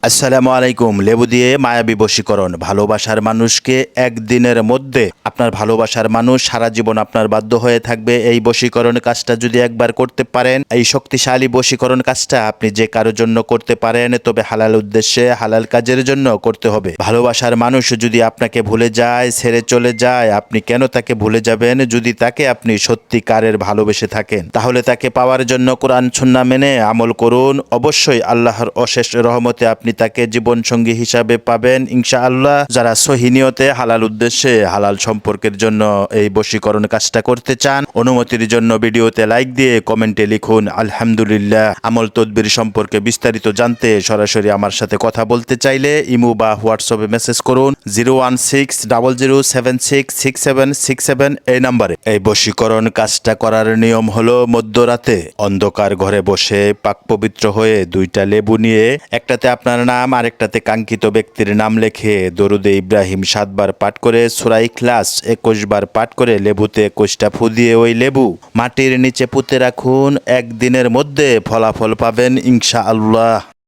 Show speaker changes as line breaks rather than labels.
আসসালামু আলাইকুম। লেবু দিয়ে মায়াবী বশীকরণ। ভালোবাসার মানুষকে একদিনের মধ্যে আপনার ভালোবাসার মানুষ সারা জীবন আপনার বাধ্য হয়ে থাকবে। এই বশীকরণ কাজটা যদি একবার করতে পারেন, এই শক্তিশালী বশীকরণ কাজটা আপনি যে কারোর জন্য করতে পারেন, তবে হালাল উদ্দেশ্যে হালাল কাজের জন্য করতে হবে। ভালোবাসার মানুষ যদি আপনাকে ভুলে যায়, ছেড়ে চলে যায়, আপনি কেন তাকে ভুলে যাবেন? যদি তাকে আপনি সত্যিকারের ভালোবেসে থাকেন, তাহলে তাকে পাওয়ার জন্য কোরআন সুন্নাহ মেনে আমল করুন। অবশ্যই আল্লাহর অশেষ রহমতে আপনি তাকে জীবন সঙ্গী হিসাবে পাবেন ইনশাআল্লাহ। যারা সহি নিয়তে হালাল উদ্দেশ্যে হালাল সম্পর্কের জন্য এই বশীকরণ কাজটা করতে চান, অনুমতির জন্য ভিডিওতে লাইক দিয়ে কমেন্টে লিখুন আলহামদুলিল্লাহ। আমল তদবির সম্পর্কে বিস্তারিত জানতে সরাসরি আমার সাথে কথা বলতে চাইলে ইমো বা হোয়াটসঅ্যাপে মেসেজ করুন 01600766767 এই নম্বরে। এই বশীকরণ কাজটা করার নিয়ম হলো, মধ্যরাতে অন্ধকার ঘরে বসে পাক পবিত্র হয়ে দুইটা লেবু নিয়ে একটাতে আপনার নাম আরেকটাতে কাঙ্ক্ষিত ব্যক্তির নাম লেখে দরুদে ইব্রাহিম 7 বার পাঠ করে সূরা ইখলাস 21 বার পাঠ করে লেবুতে 21টা ফু দিয়ে ওই লেবু মাটির নিচে পুঁতে রাখুন। একদিনের মধ্যে ফলাফল পাবেন ইনশাআল্লাহ।